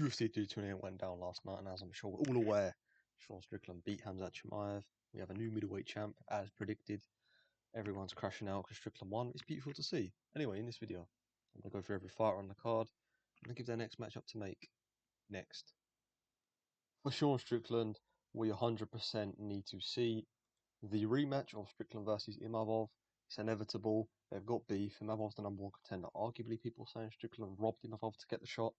UFC 228 went down last night, and as I'm sure we're all aware, Sean Strickland beat KHAMZAT. We have a new middleweight champ, as predicted. Everyone's crashing out because Strickland won. It's beautiful to see. Anyway, in this video, I'm going to go through every fighter on the card. I'm going to give their next matchup to make next. For Sean Strickland, we 100% need to see the rematch of Strickland versus Imavov. It's inevitable. They've got beef. Imavov's the #1 contender. Arguably, people saying Strickland robbed Imavov to get the shot.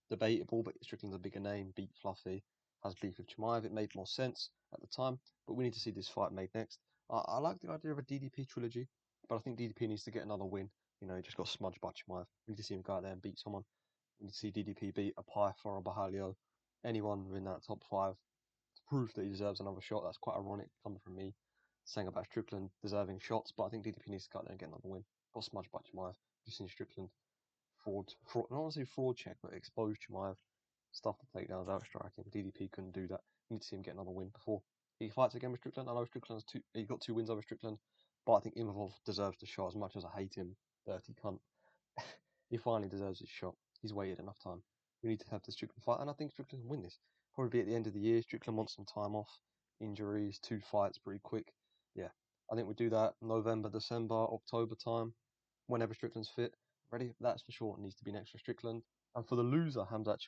Debatable, but Strickland's a bigger name, beat Fluffy, has beef with Chimaev. It made more sense at the time, but we need to see this fight made next. I like the idea of a DDP trilogy, but I think DDP needs to get another win. You know, he just got smudged by Chimaev. We need to see him go out there and beat someone. We need to see DDP beat a Python or a Bahalio, anyone within that top 5 to prove that he deserves another shot. That's quite ironic coming from me, saying about Strickland deserving shots, but I think DDP needs to go out there and get another win. Got smudged by Chimaev. Just seen Strickland fraud, I don't want to say fraud check, but exposed Chimaev. Stuff the takedowns, out striking. DDP couldn't do that. We need to see him get another win before he fights again with Strickland. I know he got 2 wins over Strickland, but I think Imavov deserves the shot as much as I hate him. Dirty cunt. He finally deserves his shot. He's waited enough time. We need to have the Strickland fight, and I think Strickland can win this. Probably be at the end of the year. Strickland wants some time off. Injuries, 2 fights pretty quick. Yeah, I think we do that November, December, October time, whenever Strickland's fit. Ready? That's for sure. It needs to be next for Strickland. And for the loser, KHAMZAT,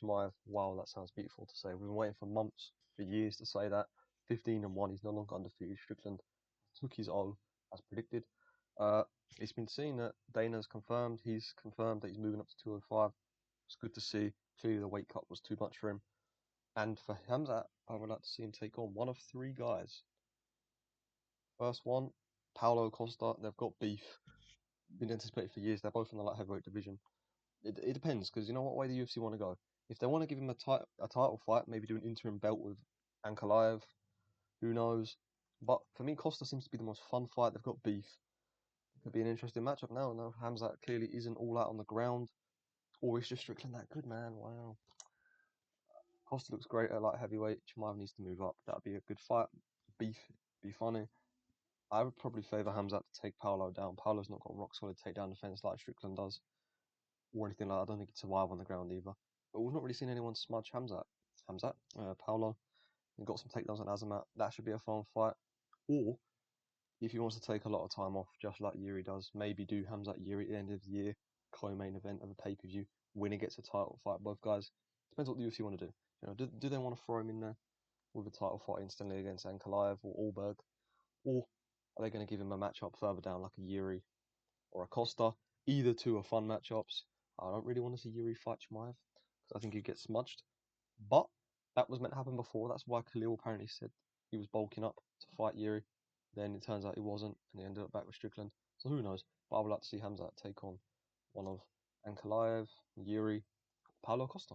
wow, that sounds beautiful to say. We've been waiting for months, for years to say that. 15-1, he's no longer undefeated. Strickland took his O, as predicted. It's been seen that Dana's confirmed. He's confirmed that he's moving up to 205. It's good to see. Clearly the weight cut was too much for him. And for KHAMZAT, I would like to see him take on one of 3 guys. First one, Paulo Costa. They've got beef. Been anticipated for years. They're both in the light heavyweight division. It depends, because you know what way the UFC want to go. If they want to give him a title fight, maybe do an interim belt with Ankalaev, who knows. But for me, Costa seems to be the most fun fight. They've got beef. It could be an interesting matchup now. Now KHAMZAT clearly isn't all out on the ground, or is just Strickland that good, man? Wow. Costa looks great at light heavyweight. Chimaev needs to move up. That'd be a good fight. Beef, be funny. I would probably favour KHAMZAT to take Paulo down. Paulo's not got rock solid takedown defense like Strickland does, or anything like that. I don't think he'd survive on the ground either. But we've not really seen anyone smudge KHAMZAT, Paulo. He got some takedowns on Azamat. That should be a fun fight. Or, if he wants to take a lot of time off, just like Yuri does, maybe do KHAMZAT Yuri at the end of the year, co-main event of a pay-per-view. Winner gets a title fight, both guys. Depends what the UFC want to do. You know, do they want to throw him in there with a title fight instantly against Ankalaev or Allberg? Or are they going to give him a matchup further down like a Yuri or a Costa? Either two are fun matchups. I don't really want to see Yuri fight Chimaev because I think he'd get smudged. But that was meant to happen before. That's why Khalil apparently said he was bulking up to fight Yuri. Then it turns out he wasn't, and he ended up back with Strickland. So who knows? But I would like to see KHAMZAT take on one of Ankalaev, Yuri, Paulo Costa.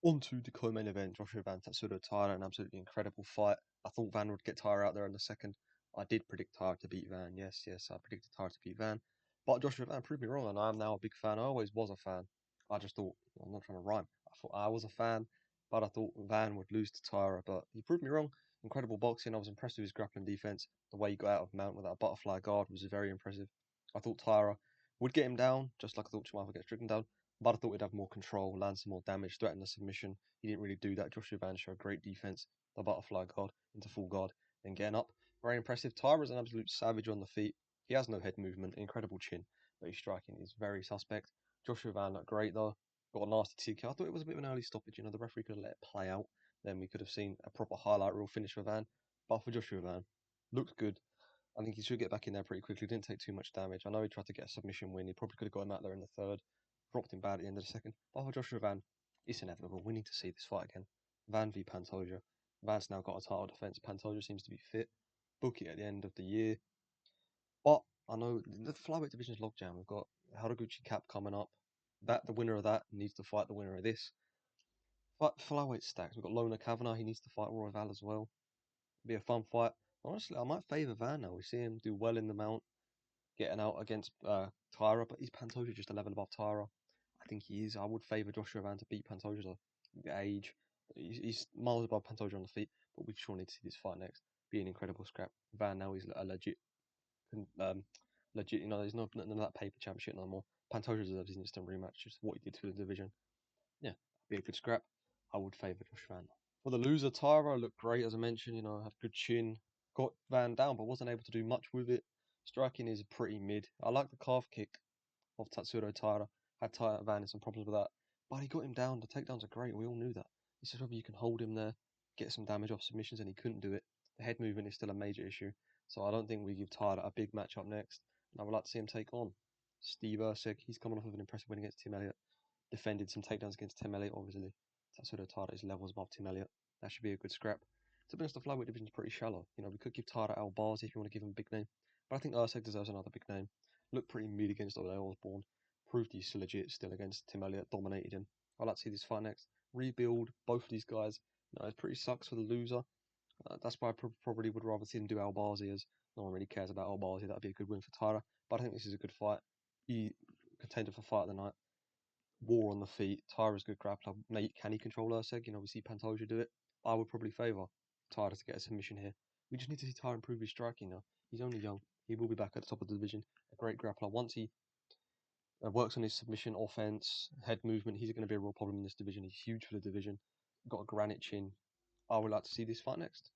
On to the co-main event, Joshua Van Tatsudo Tyra, an absolutely incredible fight. I thought Van would get Tyra out there in the second. I did predict Tyra to beat Van. Yes, I predicted Tyra to beat Van. But Joshua Van proved me wrong, and I am now a big fan. I always was a fan. I just thought, I'm not trying to rhyme. I thought I was a fan, but I thought Van would lose to Tyra. But he proved me wrong. Incredible boxing. I was impressed with his grappling defense. The way he got out of mount with that butterfly guard was very impressive. I thought Tyra would get him down, just like I thought Chimaev would get Strickland down. But I thought he'd have more control, land some more damage, threaten the submission. He didn't really do that. Joshua Van showed great defense. The butterfly guard into full guard, then getting up. Very impressive. Tyra's an absolute savage on the feet. He has no head movement, incredible chin, but his striking is very suspect. Joshua Van looked great though. Got a nasty TK. I thought it was a bit of an early stoppage. You know, the referee could have let it play out. Then we could have seen a proper highlight reel finish for Van. But for Joshua Van, looked good. I think he should get back in there pretty quickly. Didn't take too much damage. I know he tried to get a submission win. He probably could have got him out there in the third. Dropped him bad at the end of the second. But for Joshua Van, it's inevitable. We need to see this fight again. Van v Pantoja. Van's now got a title defense. Pantoja seems to be fit. Book it at the end of the year. But I know the flyweight division's logjam. We've got Haraguchi Cap coming up. The winner of that needs to fight the winner of this. But flyweight stacks. We've got Lona Kavanagh. He needs to fight Royval as well. Be a fun fight. Honestly, I might favour Van now. We see him do well in the mount, getting out against Tyra, but is Pantoja just a level above Tyra? I think he is. I would favour Joshua Van to beat Pantoja though. The age. He's miles above Pantoja on the feet, but we sure need to see this fight next. Be an incredible scrap. Van now is a legit, you know, there's none of that paper champ shit no more. Pantoja deserves his instant rematch, just what he did to the division. Yeah, Be a good scrap. I would favour Josh Van. For the loser, Tyra looked great, as I mentioned, had good chin, got Van down, but wasn't able to do much with it. Striking is pretty mid. I like the calf kick of Tatsuro Taira. Had Taira Van in some problems with that, but he got him down. The takedowns are great. We all knew that. It's just whether you can hold him there, get some damage off submissions, and he couldn't do it. The head movement is still a major issue, so I don't think we give Taira a big match up next. And I would like to see him take on Steve Erceg. He's coming off of an impressive win against Tim Elliott. Defended some takedowns against Tim Elliott, obviously. Tatsuro Taira is levels above Tim Elliott. That should be a good scrap. To be honest, the flyweight division is pretty shallow. We could give Taira Albazi if you want to give him a big name, but I think Erceg deserves another big name. Looked pretty mid against Ole Osborne. Proved he's still legit still against Tim Elliott, dominated him. I'd like to see this fight next. Rebuild both of these guys. It pretty sucks for the loser. That's why I probably would rather see him do Albazi, as no one really cares about Albazi. That'd be a good win for Taira. But I think this is a good fight. He contender for fight of the night. War on the feet. Taira's good grappler. Mate, can he control Erceg? We see Pantoja do it. I would probably favour Taira to get a submission here. We just need to see Taira improve his striking now. He's only young. He will be back at the top of the division. A great grappler. Once he works on his submission, offense, head movement, he's going to be a real problem in this division. He's huge for the division. Got a granite chin. I would like to see this fight next.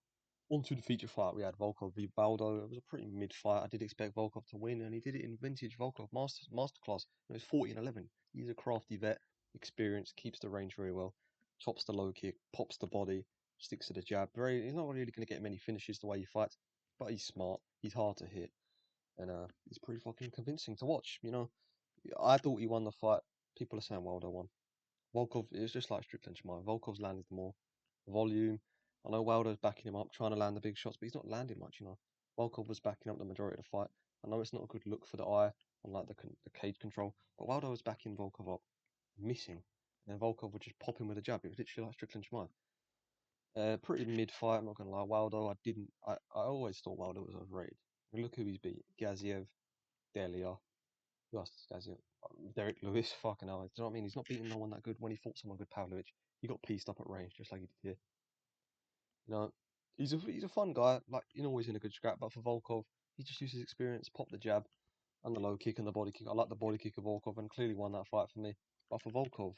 On to the feature fight, we had Volkov v Baldo. It was a pretty mid fight. I did expect Volkov to win, and he did it in vintage Volkov masterclass. It was 40-11. He's a crafty vet, experienced, keeps the range very well, chops the low kick, pops the body, sticks to the jab. He's not really going to get many finishes the way he fights, but he's smart. He's hard to hit, and he's pretty fucking convincing to watch. I thought he won the fight. People are saying Waldo won. Volkov is just like Strickland Shmaev. Volkov's landed more volume. I know Wilder's backing him up, trying to land the big shots, but he's not landing much, Volkov was backing up the majority of the fight. I know it's not a good look for the eye, unlike the cage control, but Wilder was backing Volkov up, missing. And then Volkov would just pop him with a jab. It was literally like Strickland Shmaev. Pretty mid-fight, I'm not going to lie. Wilder, I always thought Wilder was overrated. Look who he's beat. Gaziev, Delia. Who else does Gaziev? Derek Lewis, fucking hell. Do you know what I mean? He's not beating no one that good. When he fought someone good, Pavlovich, he got pieced up at range, just like he did here. He's a fun guy. Like, always in a good scrap. But for Volkov, he just used his experience, popped the jab and the low kick and the body kick. I like the body kick of Volkov, and clearly won that fight for me. But for Volkov,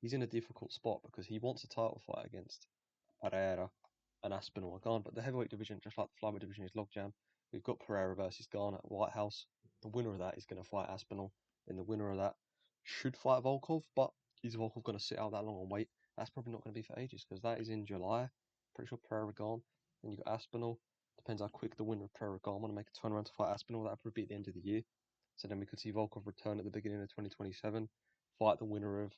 he's in a difficult spot because he wants a title fight against Pereira and Aspinall. But the heavyweight division, just like the flyweight division, is logjam. We've got Pereira versus Garn at White House. The winner of that is going to fight Aspinall. Then the winner of that should fight Volkov. But is Volkov going to sit out that long and wait? That's probably not going to be for ages because that is in July. Pretty sure Pereira gone. Then you got Aspinall. Depends how quick the winner of Pereira gone want to make a turnaround to fight Aspinall. That'll probably be at the end of the year. So then we could see Volkov return at the beginning of 2027. Fight the winner of,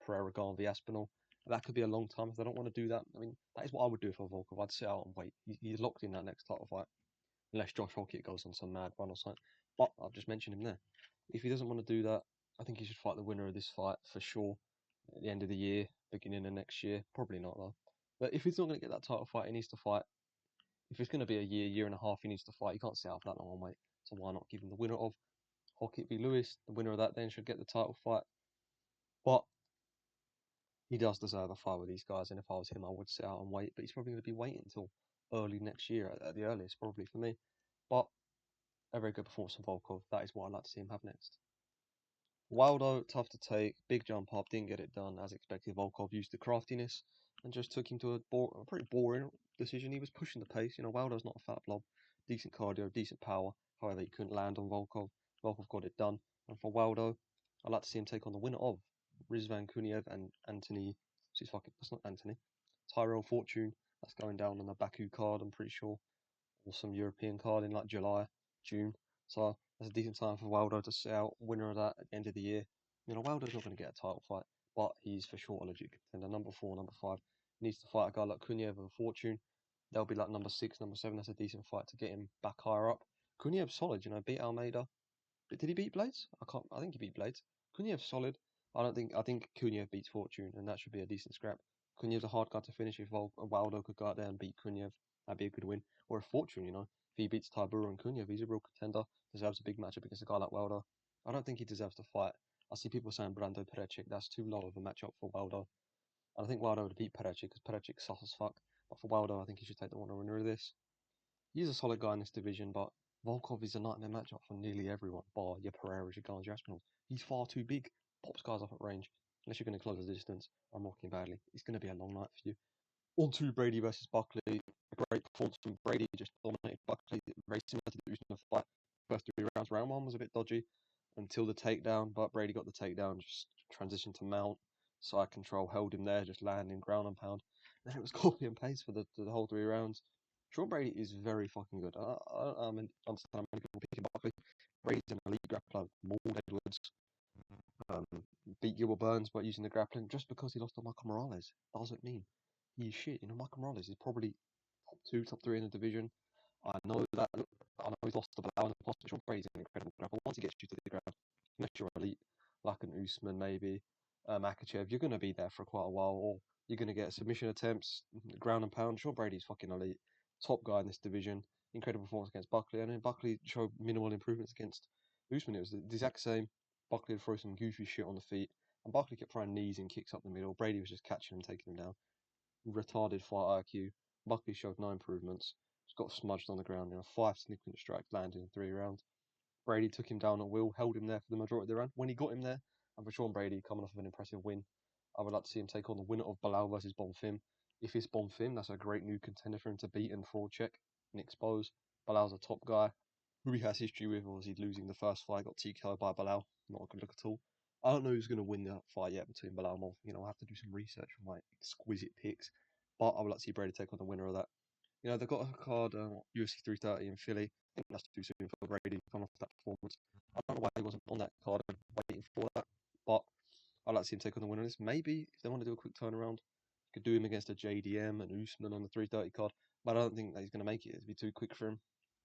Pereira gone v Aspinall. That could be a long time if they don't want to do that. I mean, that is what I would do for Volkov. I'd sit out and wait. He's locked in that next title fight. Unless Josh Hockett goes on some mad run or something. But I've just mentioned him there. If he doesn't want to do that, I think he should fight the winner of this fight for sure. At the end of the year, beginning of next year. Probably not though. But if he's not going to get that title fight, he needs to fight. If it's going to be a year and a half, he needs to fight. He can't sit out for that long and wait. So why not give him the winner of Hockett v Lewis? The winner of that then should get the title fight. But he does deserve a fight with these guys, and if I was him, I would sit out and wait. But he's probably going to be waiting until early next year at the earliest, probably for me. But a very good performance from Volkov. That is what I'd like to see him have next. Waldo, tough to take, big jump up, didn't get it done as expected. Volkov used the craftiness and just took him to a pretty boring decision. He was pushing the pace. Waldo's not a fat blob, decent cardio, decent power. However, he couldn't land on Volkov. Volkov got it done. And for Waldo, I'd like to see him take on the winner of Rizvan Kuniev and Anthony. That's not Anthony. Tyrell Fortune. That's going down on the Baku card, I'm pretty sure, or some European card in like July, June. So that's a decent time for Wilder to sit out, winner of that at the end of the year. Wilder's not going to get a title fight, but he's for sure a legit contender. Number 4, number 5. He needs to fight a guy like Kuniev and Fortune. They'll be like number 6, number 7. That's a decent fight to get him back higher up. Kuniev's solid, beat Almeida. Did he beat Blades? I think he beat Blades. Kuniev's solid. I think Kuniev beats Fortune, and that should be a decent scrap. Kuniev's a hard guy to finish. If Wilder could go out there and beat Kuniev, that'd be a good win. Or if Fortune, if he beats Tybura and Kuniev, he's a real contender. Deserves a big matchup against a guy like Wilder. I don't think he deserves to fight. I see people saying Brando Perecic. That's too low of a matchup for Wilder. And I think Wilder would beat Perecic because Perecic's soft as fuck. But for Wilder, I think he should take the winner of this. He's a solid guy in this division, but Volkov is a nightmare matchup for nearly everyone, bar your Pereiras, your Garns, your Aspinalls. He's far too big, pops guys off at range. unless you're going to close the distance. I'm rocking badly. It's going to be a long night for you. On to Brady versus Buckley. A great performance from Brady, just dominated Buckley, very similar to the Usman fight. First 3 rounds, round 1 was a bit dodgy until the takedown, but Brady got the takedown, just transitioned to mount, side control, held him there, just landing ground and pound. Then it was copy and paste for the whole 3 rounds. Sean Brady is very fucking good. I understand many people picking Buckley. Brady's an elite grappler, mauled Edwards, beat Gilbert Burns by using the grappling. Just because he lost to Michael Morales doesn't mean he's shit. Michael Morales is probably top 2, top 3 in the division. I know he's lost to Bilal in the past, but Sean Brady's an incredible grappler. Once he gets you to the ground, unless you're elite, like an Usman maybe, Makhachev, you're going to be there for quite a while, or you're going to get submission attempts, ground and pound. Sean Brady's fucking elite. Top guy in this division. Incredible performance against Buckley, and then Buckley showed minimal improvements against Usman. It was the exact same. Buckley would throw some goofy shit on the feet, and Buckley kept throwing knees and kicks up the middle. Brady was just catching him, taking him down. Retarded fight IQ. Buckley showed no improvements. Just got smudged on the ground. 5 significant strikes landed in 3 rounds. Brady took him down at will, held him there for the majority of the round. When he got him there, and for Sean Brady coming off of an impressive win, I would like to see him take on the winner of Bilal versus Bonfim. If it's Bonfim, that's a great new contender for him to beat and forward check and expose. Bilal's a top guy who he has history with. Obviously, losing the first fight, got TKO'd by Bilal. Not a good look at all. I don't know who's going to win that fight yet between Bilal and Bonfim. I'll have to do some research on my exquisite picks. But I would like to see Brady take on the winner of that. They've got a card, UFC 330 in Philly. I think that's too soon for Brady coming off that performance. I don't know why he wasn't on that card and waiting for that. But I'd like to see him take on the winner of this. Maybe if they want to do a quick turnaround, you could do him against a JDM and Usman on the 330 card. But I don't think that he's going to make it. It'd be too quick for him.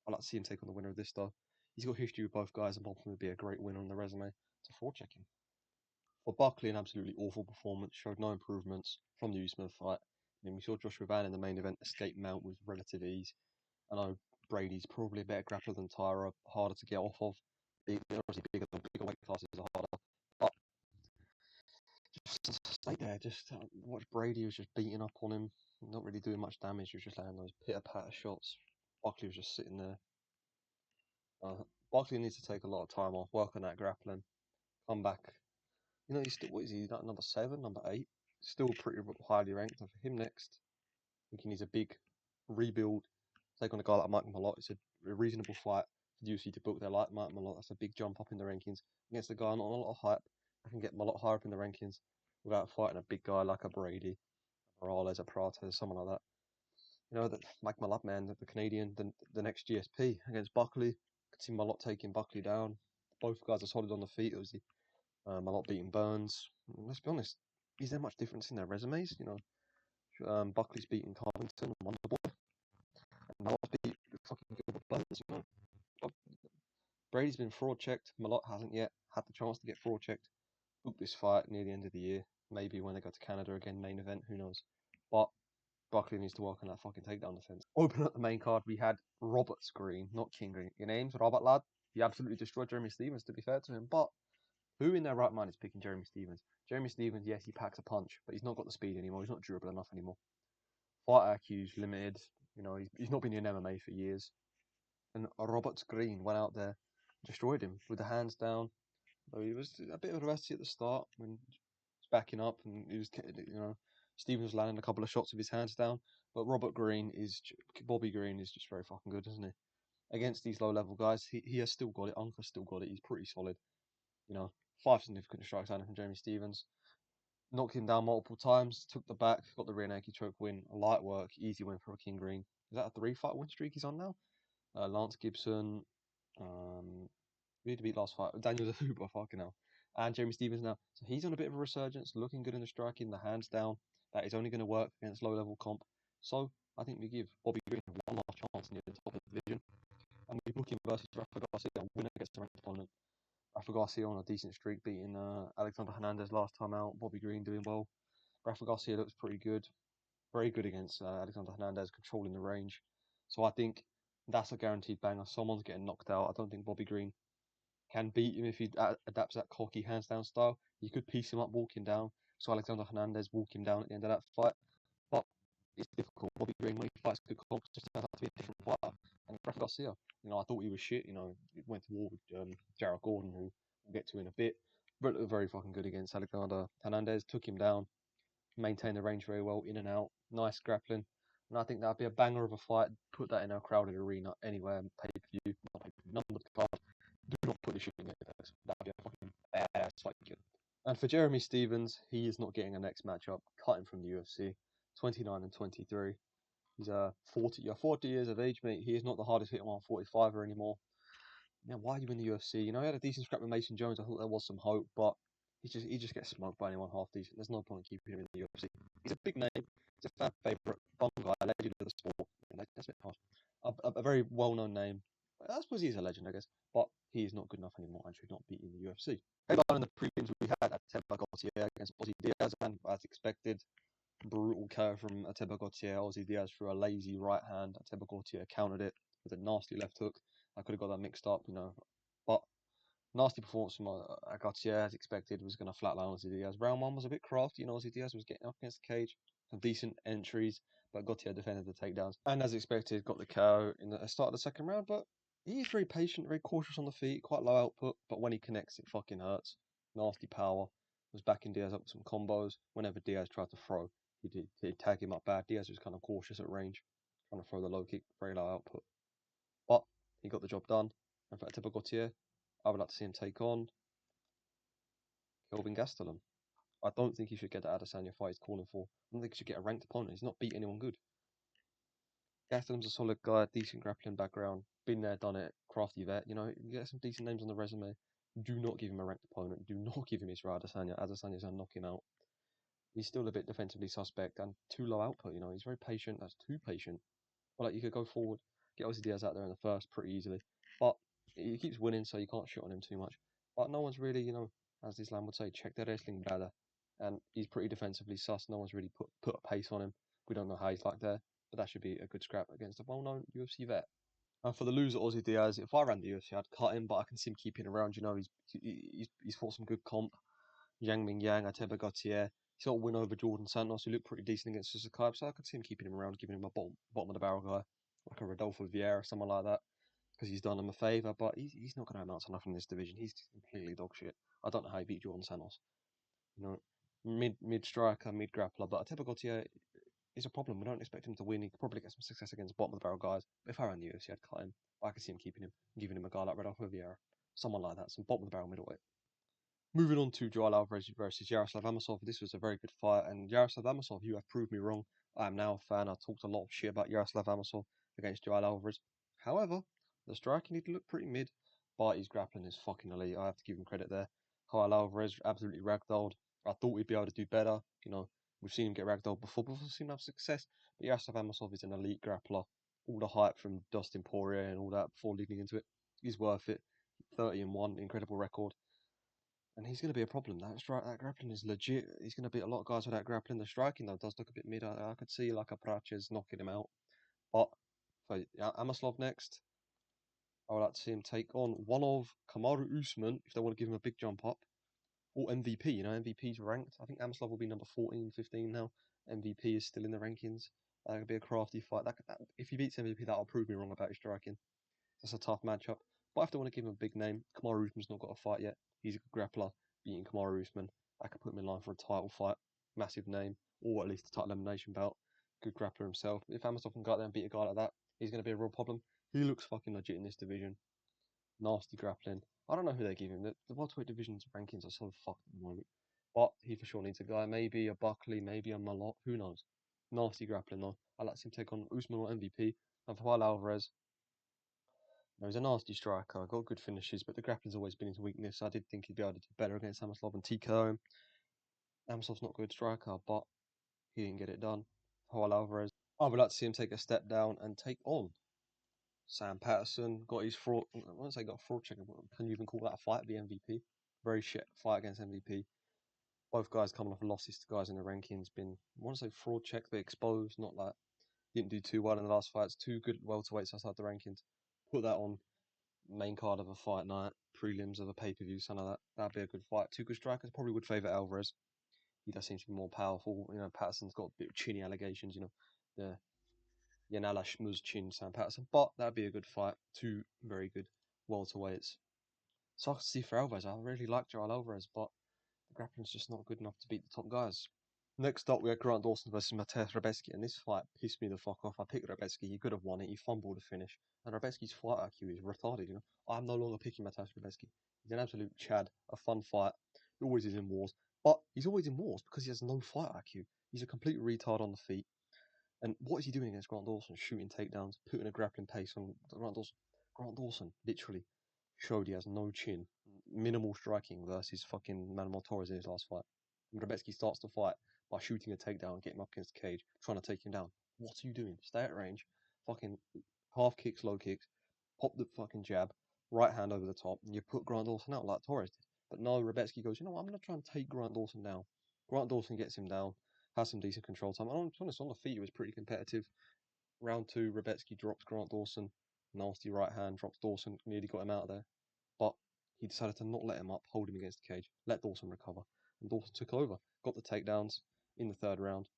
I'd like to see him take on the winner of this, though. He's got history with both guys, and both of them would be a great win on the resume to forecheck him. For Buckley, an absolutely awful performance, showed no improvements from the Usman fight. We saw Joshua Van in the main event escape mount with relative ease. I know Brady's probably a better grappler than Tyra, harder to get off of. Obviously bigger weight classes are harder. But just stay there, watch Brady was just beating up on him, not really doing much damage. He was just landing those pitter-patter shots. Buckley was just sitting there. Buckley needs to take a lot of time off, work on that grappling, come back. He's still, what is he, number 7, number 8? Still pretty highly ranked. And for him next, I think he needs a big rebuild. Take on a guy like Mike Malott. It's a reasonable fight for the UFC to book. They like Mike Malott. That's a big jump up in the rankings. Against a guy not on a lot of hype, I can get Malott higher up in the rankings without fighting a big guy like a Brady, a Morales, a Prater, someone like that. That Mike Malott, man, the Canadian, the next GSP against Buckley. Could see Malott taking Buckley down. Both guys are solid on the feet. It was Malott beating Burns. Let's be honest, is there much difference in their resumes? Buckley's beating Covington and Wonderboy. Malott's beat fucking Gilbert Burns. Brady's been fraud checked. Malott hasn't yet had the chance to get fraud checked. Book this fight near the end of the year. Maybe when they go to Canada again, main event, who knows. But Buckley needs to work on that fucking takedown defense. Open up the main card, we had Roberts Green, not King Green. Your name's Robert, lad. He absolutely destroyed Jeremy Stephens, to be fair to him. But who in their right mind is picking Jeremy Stephens? Jeremy Stephens, yes, he packs a punch, but he's not got the speed anymore. He's not durable enough anymore. Fight IQ's limited. He's not been in MMA for years. And Roberts Green went out there, destroyed him with the hands down. He was a bit of a rusty at the start when he was backing up, and he was, Stevens was landing a couple of shots with his hands down. But Bobby Green is just very fucking good, isn't he? Against these low-level guys, he has still got it. Unca's still got it. He's pretty solid. 5 significant strikes landing from Jeremy Stephens. Knocked him down multiple times, took the back, got the rear naked choke win. Light work, easy win for King Green. Is that a 3-fight win streak he's on now? Lance Gibson, who did he beat last fight? Daniel Zahuba, fucking hell. And Jeremy Stephens now. So he's on a bit of a resurgence, looking good in the striking, the hands down. That is only going to work against low-level comp. So I think we give Bobby Green one last chance near the top of the division. And we book him versus Rafa Garcia, a winner against a ranked opponent. Rafa Garcia on a decent streak, beating Alexander Hernandez last time out. Bobby Green doing well. Rafa Garcia looks pretty good. Very good against Alexander Hernandez, controlling the range. So I think that's a guaranteed banger. Someone's getting knocked out. I don't think Bobby Green can beat him if he adapts that cocky hands down style. He could piece him up walking down. So Alexander Hernandez walk him down at the end of that fight. But it's difficult. Bobby Green, when he fights good comps, just turns out to be a different fighter. And Rafa Garcia, I thought he was shit. He went to war with Jared Gordon, who we'll get to in a bit. but looked very fucking good against Alexander Hernandez. Took him down, maintained the range very well, in and out, nice grappling. And I think that'd be a banger of a fight. Put that in a crowded arena anywhere, pay per view, numbered card. Do not put this shit in Apex. That'd be a fucking badass fight. And for Jeremy Stevens, he is not getting a next matchup. Cut him from the UFC. 29 and 23. He's 40 years of age, mate. He is not the hardest hitting 145er anymore. Now, why are you in the UFC? You know, he had a decent scrap with Mason Jones. I thought there was some hope, but he just gets smoked by anyone half decent. There's no point in keeping him in the UFC. He's a big name. He's a fan favourite. Fun guy, a legend of the sport. That's a bit harsh. A very well-known name. I suppose he's a legend, I guess. But he is not good enough anymore and should not be in the UFC. Headline in the prelims we had Ateba Gautier against Ozzy Diaz, and as expected, brutal KO from Ateba Gautier. Ozzy Diaz threw a lazy right hand. Ateba Gautier countered it with a nasty left hook. I could have got that mixed up, you know. But nasty performance from Gautier, as expected, was going to flatline Ozzy Diaz. Round one was a bit crafty, you know. Ozzy Diaz was getting up against the cage, some decent entries, but Gautier defended the takedowns. And as expected, got the KO in the start of the second round, but he's very patient, very cautious on the feet, quite low output, but when he connects, it fucking hurts. Nasty power. Was backing Diaz up with some combos. Whenever Diaz tried to throw, he'd tag him up bad. Diaz was kind of cautious at range, trying to throw the low kick, very low output. But he got the job done. And for Ateba Gautier, I would like to see him take on Kelvin Gastelum. I don't think he should get the Adesanya fight he's calling for. I don't think he should get a ranked opponent. He's not beat anyone good. Gastelum's a solid guy, decent grappling background, been there, done it, crafty vet. You know, you get some decent names on the resume. Do not give him a ranked opponent. Do not give him Israel Adesanya. Adesanya's going to knock him out. He's still a bit defensively suspect and too low output. You know, he's very patient. That's too patient. But like, you could go forward, get Ozzy Diaz out there in the first pretty easily. But he keeps winning, so you can't shit on him too much. But no one's really, you know, as Islam would say, check their wrestling bladder. And he's pretty defensively sus. No one's really put a pace on him. We don't know how he's like there, but that should be a good scrap against a well-known UFC vet. And for the loser, Ozzy Diaz, if I ran the UFC, I'd cut him, but I can see him keeping around. You know, he's fought some good comp. Yang Ming Yang, Ateba Gautier. He's got a win over Jordan Santos, who looked pretty decent against Suzuki, so I could see him keeping him around, giving him a bottom of the barrel guy, like a Rodolfo Vieira, someone like that, because he's done him a favour, but he's not going to amount to nothing in this division. He's completely dog shit. I don't know how he beat Jordan Santos. You know, mid striker, mid grappler, but Ateba Gautier is a problem. We don't expect him to win. He could probably get some success against bottom of the barrel guys. But if I ran the UFC, I'd cut him. But I could see him keeping him, giving him a guy like Rodolfo Vieira, someone like that, some bottom of the barrel middleweight. Moving on to Joel Alvarez versus Yaroslav Amosov. This was a very good fight, and Yaroslav Amosov, you have proved me wrong. I am now a fan. I talked a lot of shit about Yaroslav Amosov against Joel Alvarez. However, the striking did look pretty mid, but his grappling is fucking elite. I have to give him credit there. Joel Alvarez absolutely ragdolled. I thought he'd be able to do better. You know, we've seen him get ragdolled before, but we've seen him have success. But Yaroslav Amosov is an elite grappler. All the hype from Dustin Poirier and all that before leading into it, he's worth it. 30-1, incredible record. And he's going to be a problem. That grappling is legit. He's going to beat a lot of guys with that grappling. The striking, though, does look a bit mid. I could see like a Praches knocking him out. But for Amaslov next, I would like to see him take on one of Kamaru Usman, if they want to give him a big jump up. Or MVP, you know, MVP's ranked. I think Amaslov will be number 14, 15 now. MVP is still in the rankings. That could be a crafty fight. If he beats MVP, that'll prove me wrong about his striking. That's a tough matchup. But if they want to give him a big name, Kamaru Usman's not got a fight yet. He's a good grappler, beating Kamaru Usman. I could put him in line for a title fight. Massive name, or at least a title elimination bout. Good grappler himself. If Amosov can go out there and beat a guy like that, he's going to be a real problem. He looks fucking legit in this division. Nasty grappling. I don't know who they give him. The welterweight division's rankings are so fucked at the moment. But he for sure needs a guy. Maybe a Buckley, maybe a Malott. Who knows? Nasty grappling though. I'd like to see him take on Usman or MVP. And for Alvarez, he's a nasty striker, got good finishes, but the grappling's always been his weakness. I did think he'd be able to do better against Amaslov and TKO him. Amosov's not a good striker, but he didn't get it done. Joel Alvarez, I would like to see him take a step down and take on Sam Patterson. Got his fraud, I won't say got a fraud check, can you even call that a fight? The MVP. Very shit fight against MVP. Both guys coming off losses to guys in the rankings. I want to say fraud check, they exposed, not that. Didn't do too well in the last fights. Two good welterweights outside the rankings. Put that on main card of a fight night, prelims of a pay-per-view, something like that. That'd be a good fight. Two good strikers, probably would favour Alvarez. He does seem to be more powerful. You know, Patterson's got a bit of chinny allegations, you know, the Yanala Schmuz chin, Sam Patterson. But that'd be a good fight. Two very good welterweights. So I could see for Alvarez. I really like Joel Alvarez, but the grappling's just not good enough to beat the top guys. Next up, we had Grant Dawson versus Mateusz Rebecki, and this fight pissed me the fuck off. I picked Rebecki. He could have won it. He fumbled the finish, and Rebecki's fight IQ is retarded. You know, I'm no longer picking Mateusz Rebecki. He's an absolute chad. A fun fight. He always is in wars, but he's always in wars because he has no fight IQ. He's a complete retard on the feet. And what is he doing against Grant Dawson? Shooting takedowns, putting a grappling pace on Grant Dawson. Grant Dawson literally showed he has no chin, minimal striking versus fucking Manuel Torres in his last fight. And Rebecki starts the fight by shooting a takedown, getting him up against the cage, trying to take him down. What are you doing? Stay at range, fucking half kicks, low kicks, pop the fucking jab, right hand over the top, and you put Grant Dawson out like Torres did. But no, Rebecki goes, you know what, I'm going to try and take Grant Dawson down. Grant Dawson gets him down, has some decent control time. And to be honest, on the feet, it was pretty competitive. Round two, Rebecki drops Grant Dawson. Nasty right hand, drops Dawson, nearly got him out of there. But he decided to not let him up, hold him against the cage, let Dawson recover. And Dawson took over, got the takedowns in the third round,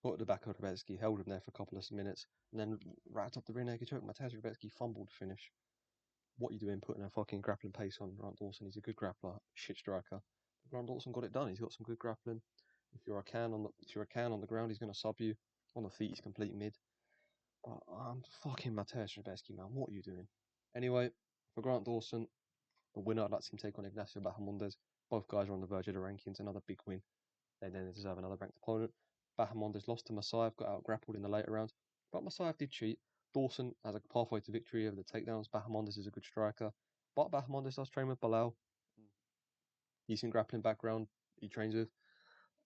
got at the back of Rebecki, held him there for a couple of minutes, and then wrapped up the rear naked choke. Mateusz Rebecki fumbled to finish. What are you doing putting a fucking grappling pace on Grant Dawson? He's a good grappler, shit striker. Grant Dawson got it done. He's got some good grappling. If you're a can on the ground, he's going to sub you. On the feet, he's complete mid. But I'm fucking Mateusz Rebecki, man. What are you doing? Anyway, for Grant Dawson, the winner, I'd like to see him take on Ignacio Bahamondes. Both guys are on the verge of the rankings. Another big win. They then deserve another ranked opponent. Bahamondes lost to Masaev, got out grappled in the later rounds. But Masaev did cheat. Dawson has a pathway to victory over the takedowns. Bahamondes is a good striker. But Bahamondes does train with Bilal. Decent grappling background he trains with.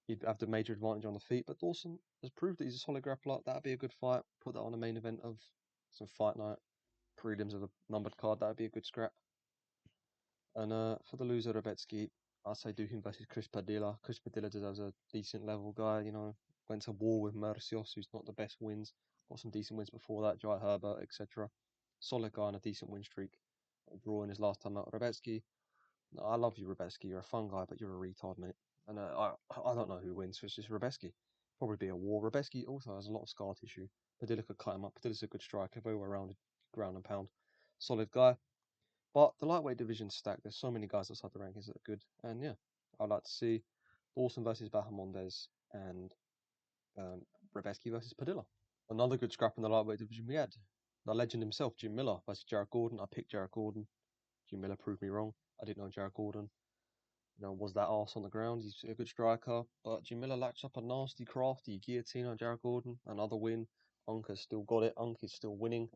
He'd have the major advantage on the feet. But Dawson has proved that he's a solid grappler. That'd be a good fight. Put that on the main event of some fight night. Prelims of a numbered card. That'd be a good scrap. And for the loser, Rebecki, I'd say do him versus Chris Padilla. Chris Padilla deserves a decent level guy, you know. Went to war with Mercios, who's not the best wins. Got some decent wins before that, Jai Herbert, etc. Solid guy on a decent win streak. Drawing his last time out. Rebecki, I love you, Rebecki. You're a fun guy, but you're a retard, mate. And I don't know who wins, so it's just Rebecki. Probably be a war. Rebecki also has a lot of scar tissue. Padilla could cut him up. Padilla's a good striker, very well rounded, ground and pound. Solid guy. But the lightweight division's stacked. There's so many guys outside the rankings that are good. And yeah, I'd like to see Dawson versus Bahamondes and Rebecki versus Padilla. Another good scrap in the lightweight division we had. The legend himself, Jim Miller versus Jared Gordon. I picked Jared Gordon. Jim Miller proved me wrong. I didn't know Jared Gordon, you know, was that arse on the ground. He's a good striker. But Jim Miller latched up a nasty, crafty guillotine on Jared Gordon. Another win. Unk has still got it. Unk is still winning.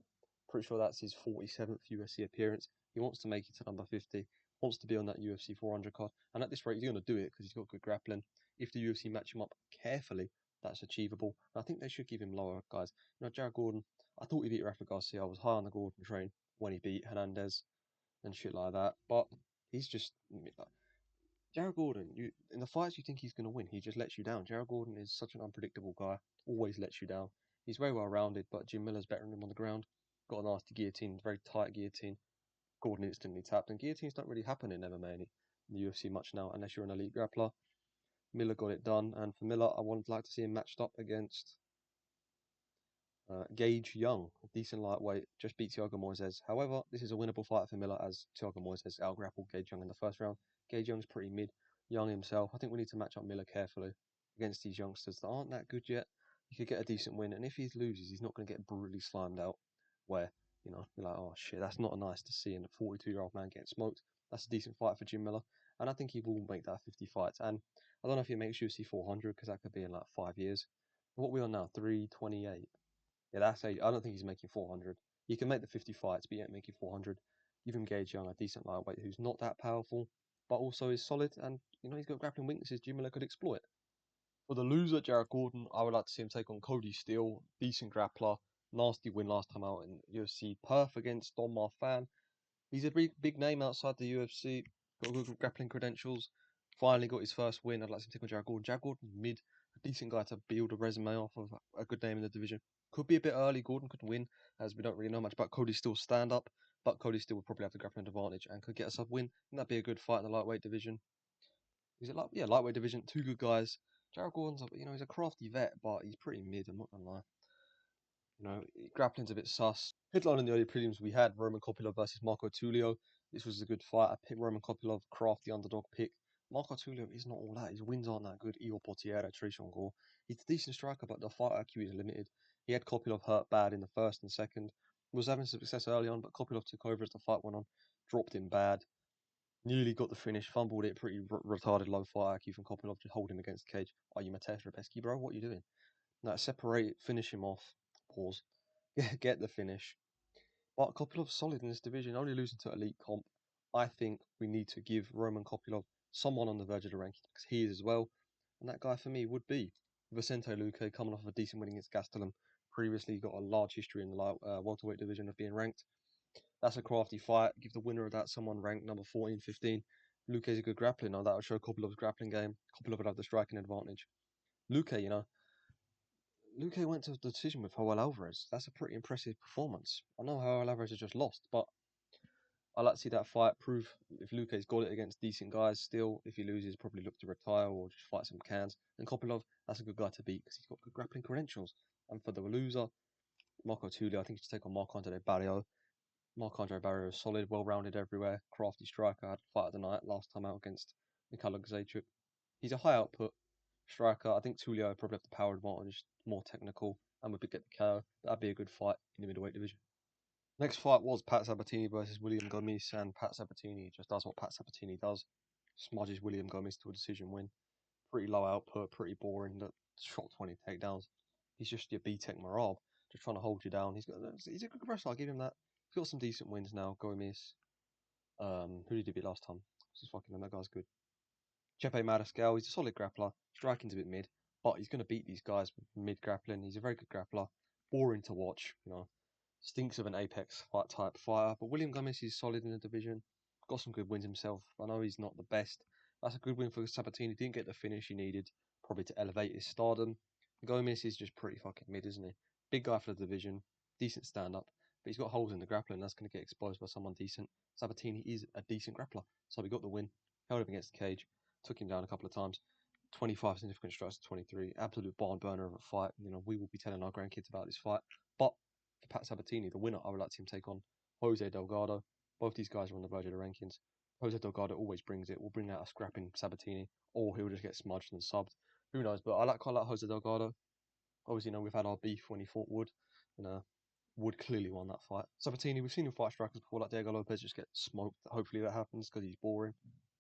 Pretty sure that's his 47th UFC appearance. He wants to make it to number 50, wants to be on that UFC 400 card. And at this rate, he's going to do it because he's got good grappling. If the UFC match him up carefully, that's achievable. And I think they should give him lower, guys. You know, Jared Gordon, I thought he beat Rafa Garcia. I was high on the Gordon train when he beat Hernandez and shit like that. But he's just... Jared Gordon, in the fights you think he's going to win, he just lets you down. Jared Gordon is such an unpredictable guy, always lets you down. He's very well rounded, but Jim Miller's better than him on the ground. Got a nasty guillotine, very tight guillotine. Gordon instantly tapped, and guillotines don't really happen in MMA in the UFC much now, unless you're an elite grappler. Miller got it done, and for Miller, I would like to see him matched up against Gage Young, a decent lightweight, just beat Thiago Moises. However, this is a winnable fight for Miller as Thiago Moises out-grappled Gage Young in the first round. Gage Young's pretty mid, young himself. I think we need to match up Miller carefully against these youngsters that aren't that good yet. He could get a decent win, and if he loses, he's not going to get brutally slimed out where, you know, you're like, oh shit, that's not nice to see in a 42-year-old man getting smoked. That's a decent fight for Jim Miller, and I think he will make that 50 fights. And I don't know if he makes UFC 400 because that could be in like 5 years. What are we on now? 328. Yeah, that's I don't think he's making 400. He can make the 50 fights, but he ain't making 400. You've engaged Young, a decent lightweight who's not that powerful, but also is solid, and you know he's got grappling weaknesses Jim Miller could exploit. For the loser, Jared Gordon, I would like to see him take on Cody Steele, decent grappler, nasty win last time out in UFC Perth against Don Marfan. He's a big name outside the UFC, got good grappling credentials. Finally got his first win. I'd like to see him take on Jared Gordon. Jared Gordon, mid, a decent guy to build a resume off of, a good name in the division. Could be a bit early. Gordon could win, as we don't really know much about Cody Steele's stand up, but Cody Steele would probably have the grappling advantage and could get us a win. And that'd be a good fight in the lightweight division. Is it like, yeah, lightweight division, two good guys. Jared Gordon's, you know, he's a crafty vet, but he's pretty mid. I'm not gonna lie. You know, grappling's a bit sus. Headline in the early prelims we had Roman Coppola versus Marco Tullio. This was a good fight. I picked Roman Kopylov, crafty underdog pick. Marco Tulio is not all that. His wins aren't that good. Igor Portiera, Trishan Gore. He's a decent striker, but the fight IQ is limited. He had Kopylov hurt bad in the first and second. He was having success early on, but Kopylov took over as the fight went on. Dropped him bad. Nearly got the finish. Fumbled it. Pretty retarded low fight IQ from Kopylov. Just holding him against the cage. Are you Matej Rebeski, bro? What are you doing? No, separate it. Finish him off. Pause. Get the finish. But Kopilov's solid in this division, only losing to elite comp. I think we need to give Roman Kopylov someone on the verge of the rankings because he is as well. And that guy for me would be Vicente Luque, coming off of a decent win against Gastelum. Previously got a large history in the welterweight division of being ranked. That's a crafty fight. Give the winner of that someone ranked number 14, 15. Luque's a good grappler now. That would show Kopilov's grappling game. Kopylov would have the striking advantage. Luque, Luque went to the decision with Joel Alvarez. That's a pretty impressive performance. I know Joel Alvarez has just lost, but I like to see that fight prove if Luque's got it against decent guys still. If he loses, probably look to retire or just fight some cans. And Kopylov, that's a good guy to beat because he's got good grappling credentials. And for the loser, Marco Tulio, I think he should take on Marc-Andre Barrio. Marc-Andre Barrio is solid, well-rounded everywhere, crafty striker. Had fight of the night last time out against Mikhail Gzaychuk. He's a high output striker. I think Tulio would probably have the power advantage, more technical, and would get the KO. That'd be a good fight in the middleweight division. Next fight was Pat Sabatini versus William Gomis, and Pat Sabatini just does what Pat Sabatini does. Smudges William Gomis to a decision win. Pretty low output, pretty boring. Shot 20 takedowns. He's just your B-Tech Marab, just trying to hold you down. He's a good wrestler, I'll give him that. He's got some decent wins now. Gomis. Who did he beat last time? This is fucking that guy's good. Chepe Mariscal, he's a solid grappler. Striking's a bit mid, but he's going to beat these guys with mid grappling. He's a very good grappler. Boring to watch, Stinks of an apex fight type fighter. But William Gomis is solid in the division. Got some good wins himself. I know he's not the best. That's a good win for Sabatini. Didn't get the finish he needed, probably to elevate his stardom. Gomis is just pretty fucking mid, isn't he? Big guy for the division. Decent stand up. But he's got holes in the grappling. That's going to get exposed by someone decent. Sabatini is a decent grappler. So we got the win. Held him against the cage. Took him down a couple of times. 25 significant strikes to 23. Absolute barn burner of a fight. We will be telling our grandkids about this fight. But for Pat Sabatini, the winner, I would like to see him take on Jose Delgado. Both these guys are on the verge of the rankings. Jose Delgado always brings it. Will bring out a scrapping Sabatini, or he'll just get smudged and subbed. Who knows? But I quite like Jose Delgado. Obviously, we've had our beef when he fought Wood, and Wood clearly won that fight. Sabatini, we've seen him fight strikers before, like Diego Lopez, just get smoked. Hopefully that happens because he's boring.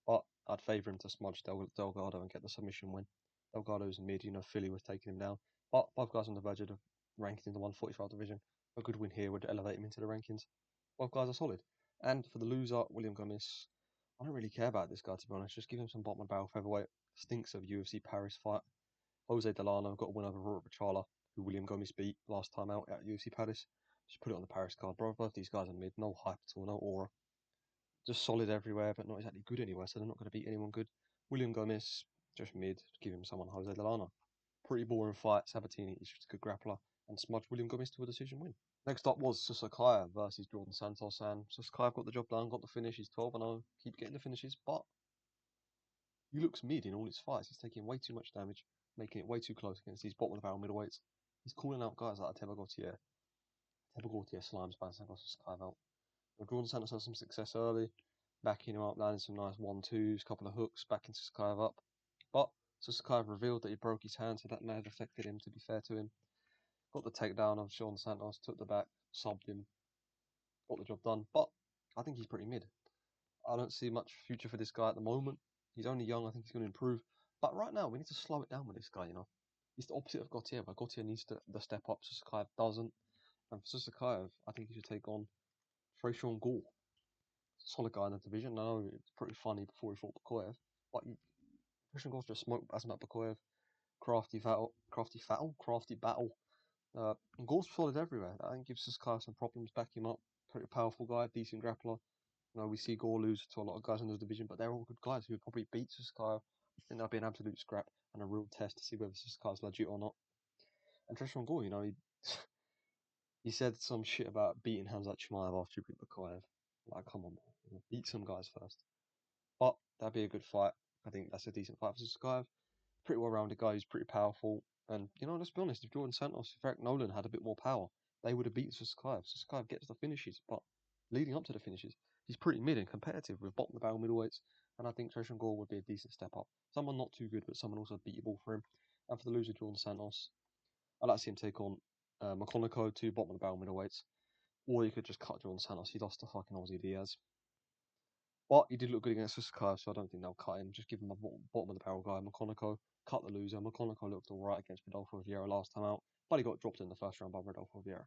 But I'd favour him to smudge Delgado and get the submission win. Delgado's mid, Philly was taking him down. But both guys on the verge of the rankings in the 145 division. A good win here would elevate him into the rankings. Both guys are solid. And for the loser, William Gomis, I don't really care about this guy, to be honest. Just give him some bottom of barrel featherweight. Stinks of UFC Paris fight. Jose Delano got a win over Robert Bachala, who William Gomis beat last time out at UFC Paris. Just put it on the Paris card, bro. Both these guys are mid. No hype at all, no aura. Just solid everywhere, but not exactly good anywhere, so they're not going to beat anyone good. William Gomis, just mid. Give him someone, Jose Delano. Pretty boring fight. Sabatini is just a good grappler. And smudged William Gomis to a decision win. Next up was Susakaev versus Jordan Santos, and Susakaev got the job done, got the finish. He's 12-0, keep getting the finishes, but he looks mid in all his fights. He's taking way too much damage, making it way too close against these bottom of the barrel middleweights. He's calling out guys like Teba Gautier. Teba Gautier slimes by Susakaev out. Jordan Santos had some success early, backing him up, landing some nice 1-2s, couple of hooks, backing Susakaev up. But Susakaev revealed that he broke his hand, so that may have affected him, to be fair to him. Got the takedown of Jordan Santos, took the back, subbed him, got the job done. But I think he's pretty mid. I don't see much future for this guy at the moment. He's only young, I think he's going to improve. But right now, we need to slow it down with this guy, He's the opposite of Gautier, but Gautier needs the step up, Susakaev doesn't. And for Susakaev, I think he should take on Trishan Gore. Solid guy in the division. I know it's pretty funny before he fought Bakoyev, but Trishan Gore's just smoked Asmat Bakoyev. Crafty battle. Gore's solid everywhere. I think gives Susakaev some problems, back him up. Pretty powerful guy, decent grappler. We see Gore lose to a lot of guys in the division, but they're all good guys who would probably beat Susakaev. I think that'd be an absolute scrap and a real test to see whether Susakaev's legit or not. And Trishan Gore, he said some shit about beating KHAMZAT after he beat Bakoyev. Like, come on, beat some guys first. But that'd be a good fight. I think that's a decent fight for Susakaev. Pretty well-rounded guy. He's pretty powerful. And, let's be honest, if Jordan Santos, if Eric Nolan had a bit more power, they would have beaten Susakaev. Susakaev gets the finishes, but leading up to the finishes, he's pretty mid and competitive with bottom of the barrel middleweights. And I think Trishan Gore would be a decent step up. Someone not too good, but someone also beatable for him. And for the loser, Jordan Santos, I'd like to see him take on McConaughey, two bottom of the barrel middleweights. Or you could just cut Jordan Santos. He lost to fucking Aussie Diaz. But he did look good against Susukai, so I don't think they'll cut him. Just give him a bottom of the barrel guy. McConaughey, cut the loser. McConaughey looked alright against Rodolfo Vieira last time out, but he got dropped in the first round by Rodolfo Vieira.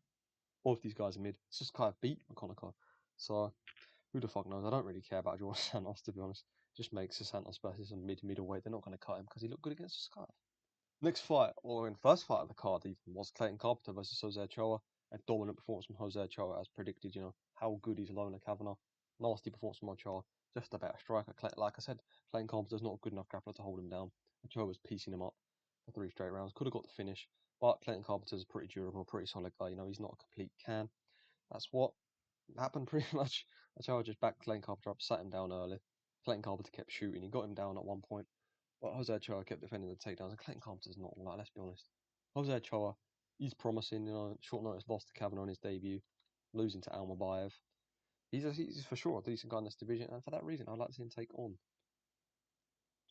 Both these guys are mid. Susukai beat McConaughey. So who the fuck knows? I don't really care about Jordan Santos, to be honest. Just makes Santos versus a middleweight. They're not going to cut him because he looked good against Susukai. Next fight, or in first fight of the card even, was Clayton Carpenter versus Jose Ochoa. A dominant performance from Jose Ochoa as predicted, how good he's Lona Kavanagh. Nasty performance from Ochoa, just a better striker. Like I said, Clayton Carpenter's not a good enough grappler to hold him down. Ochoa was piecing him up for 3 straight rounds. Could have got the finish, but Clayton Carpenter's a pretty durable, pretty solid guy. He's not a complete can. That's what happened pretty much. Ochoa just backed Clayton Carpenter up, sat him down early. Clayton Carpenter kept shooting. He got him down at one point. But Jose Ochoa kept defending the takedowns, and Clayton Carpenter's not all that, let's be honest. Jose Ochoa, he's promising, short notice lost to Kavanagh on his debut, losing to Almabayev. He's for sure a decent guy in this division, and for that reason, I'd like to see him take on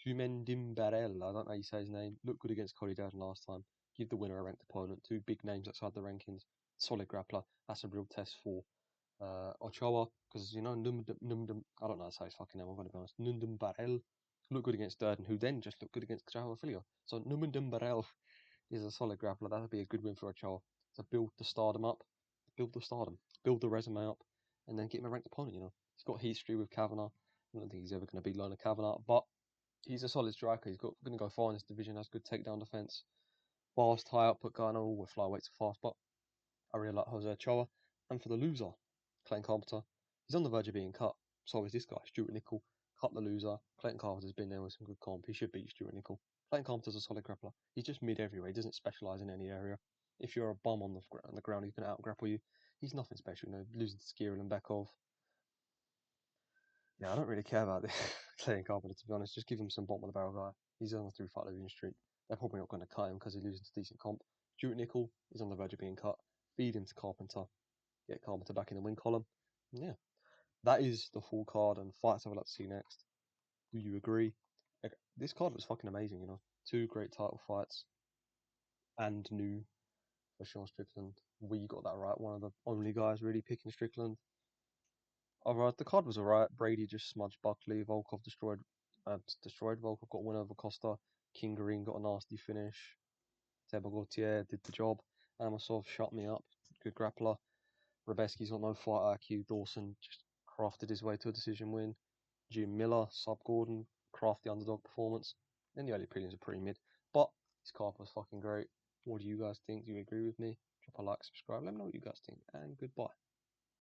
Tumendimbarel. I don't know how you say his name. Looked good against Cody Durden last time. Give the winner a ranked opponent. 2 big names outside the rankings. Solid grappler. That's a real test for Ochoa, because I don't know how to say his fucking name, I'm going to be honest. Nundumbarel looked good against Durden, who then just looked good against Joao Filho. So Nundumbarel is a solid grappler. That would be a good win for Ochoa. To build the stardom up, build the resume up, and then get him a ranked opponent. He's got history with Kavanagh. I don't think he's ever going to beat Lona Kavanagh, but he's a solid striker. He's going to go far in this division. Has good takedown defense, fast high output guy. I know all with flyweights are fast, but I really like Jose Ochoa. And for the loser, Clayton Carpenter, he's on the verge of being cut. So is this guy, Stuart Nickel. Cut the loser. Clayton Carpenter's been there with some good comp. He should beat Stuart Nickel. Clayton Carpenter's a solid grappler. He's just mid everywhere. He doesn't specialise in any area. If you're a bum on the ground, he's going to out grapple you. He's nothing special. Losing to Skiril and Bekov. Yeah, I don't really care about this Clayton Carpenter, to be honest. Just give him some bottom of the barrel guy. He's on a 3-fight losing streak. They're probably not going to cut him because he's losing to decent comp. Stuart Nickel is on the verge of being cut. Feed him to Carpenter. Get Carpenter back in the win column. Yeah, that is the full card and fights I would like to see next. Do you agree? This card was fucking amazing, 2 great title fights and new for Sean Strickland. We got that right. One of the only guys really picking Strickland. Alright, the card was alright. Brady just smudged Buckley. Volkov destroyed. Volkov got a win over Costa. King Green got a nasty finish. Teba Gautier did the job. Amasov shut me up. Good grappler. Rebeski's got no fight IQ. Dawson just crafted his way to a decision win. Jim Miller, Sub Gordon, crafty underdog performance. Then the early prelims are pretty mid. But this card was fucking great. What do you guys think? Do you agree with me? Drop a like, subscribe. Let me know what you guys think. And goodbye.